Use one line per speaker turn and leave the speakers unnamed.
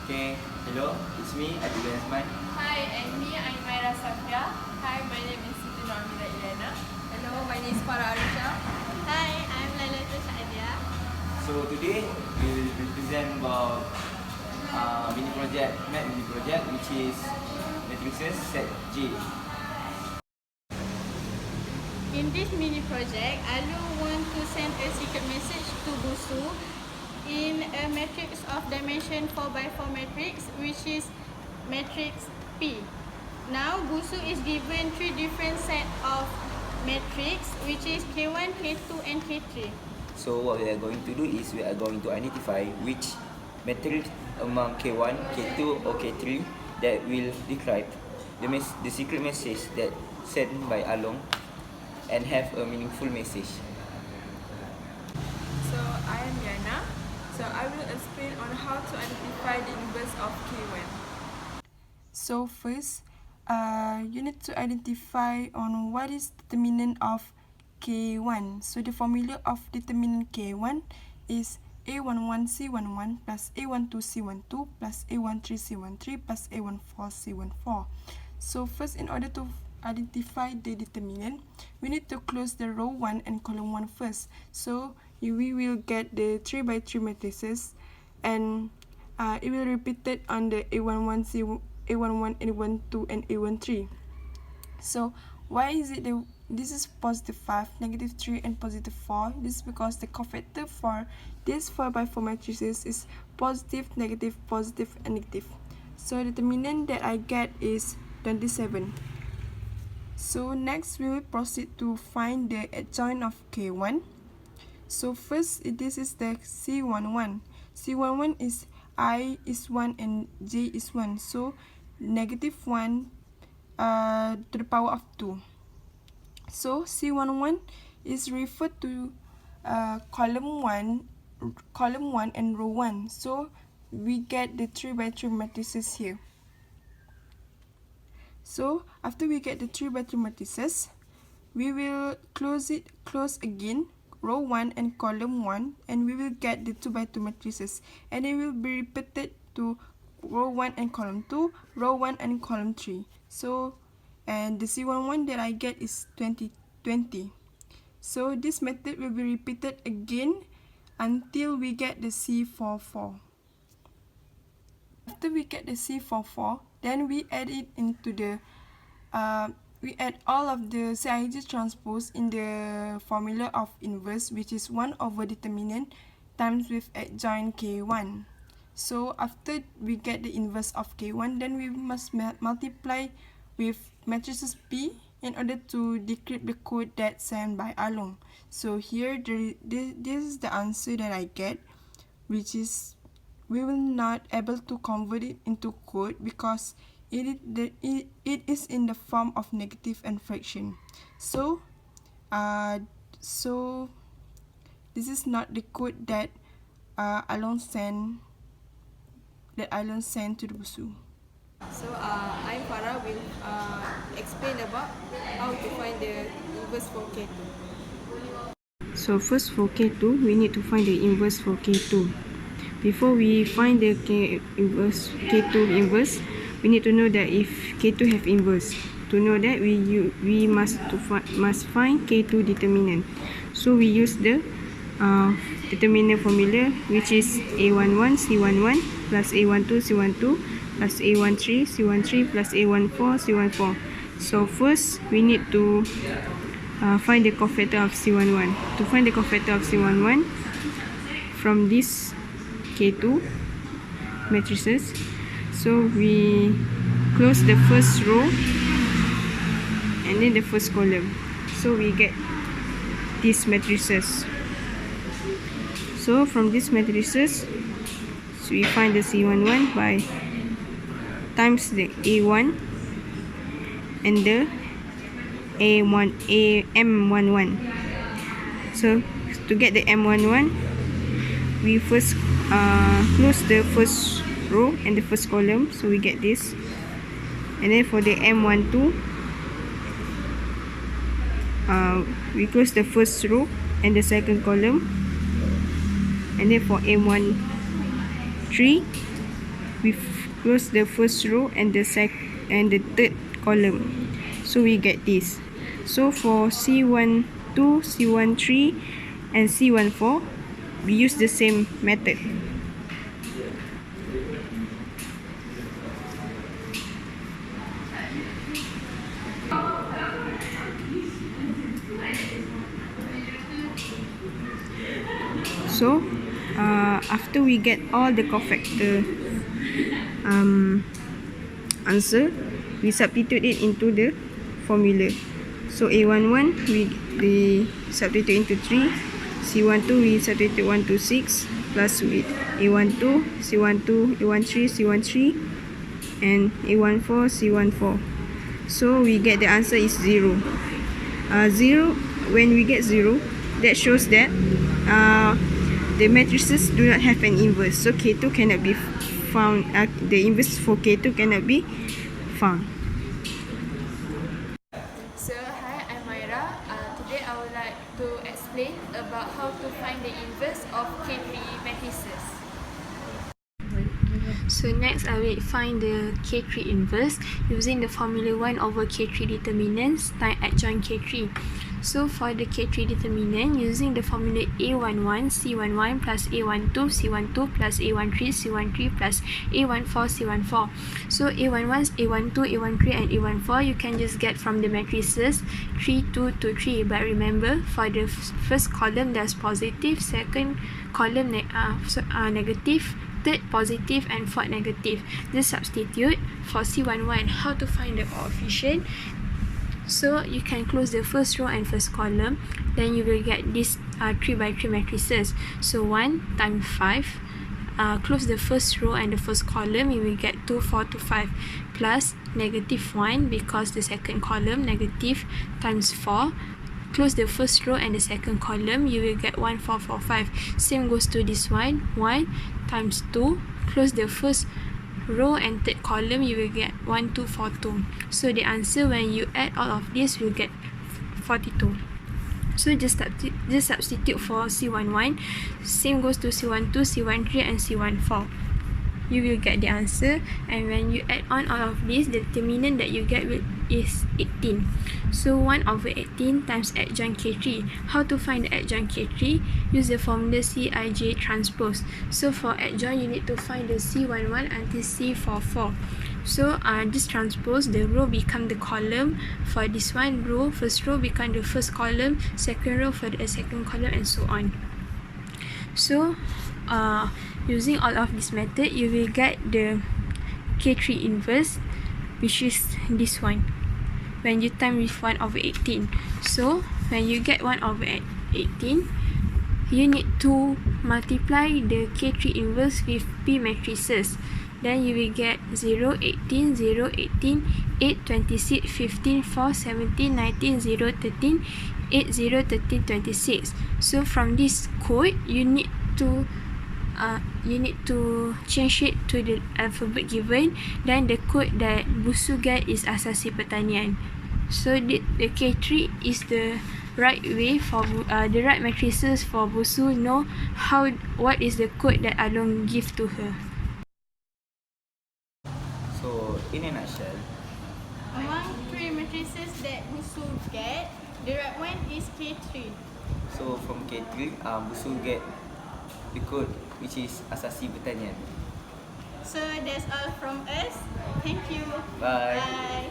Okay, hello, it's me, Adib Bin Azman.
Hi, and me, I'm Myra Safia. Hi, my name is Siti Nuramirah Ilyana. Hello, my name is Farah Areesya.
Hi, I'm Lailatul Saadiah.
So today we will present about mini project, which is matrices set J.
In this mini project, Alu want to send a secret message to Busu in a matrix of dimension 4x4 matrix, which is matrix P. Now, Busu is given three different set of matrix, which is K1, K2, and K3.
So what we are going to do is we are going to identify which matrix among K1, K2 or K3 that will decrypt the secret message that sent by Along and have a meaningful message.
So, I am Ilyana. So, I will explain on how to identify the inverse of K1.
So first, you need to identify on what is determinant of K1. So the formula of determinant K1 is A11C11 plus A12C12 plus A13C13 plus A14C14. So first, in order to identify the determinant, we need to close the row 1 and column 1 first. So we will get the 3x3 matrices, and it will repeat it on the A11, A11, A12, and A13. So why is it that this is positive 5, negative 3, and positive 4? This is because the cofactor for this 4x4 matrices is positive, negative, positive, and negative. So the determinant that I get is 27. So next we will proceed to find the adjoint of K1. So first, this is the C11. C11 is I is 1 and J is 1. So negative 1 to the power of 2. So C11 is referred to column 1 and row 1. So we get the 3x3 matrices here. So after we get the 3x3 matrices, we will close again row 1 and column 1, and we will get the 2x2 matrices, and it will be repeated to row 1 and column 2, row 1 and column 3. So and the C11 that I get is 20. So this method will be repeated again until we get the C44. After we get the C44, then we add it into the we add all of the Cij transpose in the formula of inverse, which is 1 over determinant times with adjoint K1. So after we get the inverse of K1, then we must multiply with matrices P in order to decrypt the code that's sent by Along. So here this is the answer that I get, which is we will not able to convert it into code because it is in the form of negative and fraction. So this is not the code that Along sent to the Busu.
So, I'm Farah will explain about how to find the inverse for K2.
So first for K2, we need to find the inverse for K2. Before we find the K2 inverse, we need to know that if K2 have inverse. To know that, we must find K2 determinant. So we use the determinant formula, which is A11 C11 plus A12 C12 plus A13 C13 plus A14 C14. So first, we need to find the cofactor of C11. To find the cofactor of C11 from this K2 matrices, so we close the first row and then the first column. So we get these matrices. So from these matrices, so we find the C11 by times the A1 and the M11. So to get the M11, we first close the first row and the first column, so we get this. And then for the M12, we close the first row and the second column. And then for M13, we close the first row and the third column. So we get this. So for C12, C13 and C14, we use the same method. So after we get all the cofactor answer, we substitute it into the formula. So A11 we substitute into 3, C12 we substitute 1 to 6 plus with A12, C12, A13, C13 and A14, C14. So we get the answer is 0. 0, when we get 0, that shows that the matrices do not have an inverse. So K2 cannot be found, the inverse for K2 cannot be found.
So hi, I'm Myra. Today I would like to explain about how to find the inverse of K3 matrices.
So next I will find the K3 inverse using the formula 1 over K3 determinants times adjoint K3. So for the K3 determinant, using the formula A11 C11 plus A12 C12 plus A13 C13 plus A14 C14. So A11, A12, A13 and A14 you can just get from the matrices 3, 2 to 3. But remember, for the first column there's positive, second column negative, third positive and fourth negative. Just substitute for C11. How to find the coefficient? So you can close the first row and first column, then you will get this 3 by 3 matrices. So 1 times 5, close the first row and the first column, you will get 2, 4 to 5 plus negative 1 because the second column negative times 4. Close the first row and the second column, you will get 1, 4, 4, 5. Same goes to this one, 1 times 2. Close the first row and third column, you will get 1, 2, 4, 2. So the answer when you add all of this, will get 42. So just substitute for C11. Same goes to C12, C13 and C14. You will get the answer, and when you add on all of this, the determinant that you get is 18. So 1 over 18 times adjoint K3. How to find the adjoint K3? Use the formula Cij transpose. So for adjoint, you need to find the C11 until C44. So this transpose, the row become the column. For this one row, first row become the first column, second row for the second column, and so on. So using all of this method, you will get the K3 inverse, which is this one, when you time with 1 over 18. So when you get 1 over 18, you need to multiply the K3 inverse with P matrices. Then you will get 0, 18, 0, 18, 8, 26, 15, 4, 17, 19, 0, 13, 8, 0, 13, 26. So from this code, you need to change it to the alphabet given. Then the code that Busu get is asasi pertanian. So the K3 is the right way for the right matrices for Busu know what is the code that Along give to her.
So in a nutshell,
Among 3 matrices that Busu get, the right one is K3.
so from K3, Busu get the code which is asasi pertanian.
So that's all from us. Thank you.
Bye.
Bye.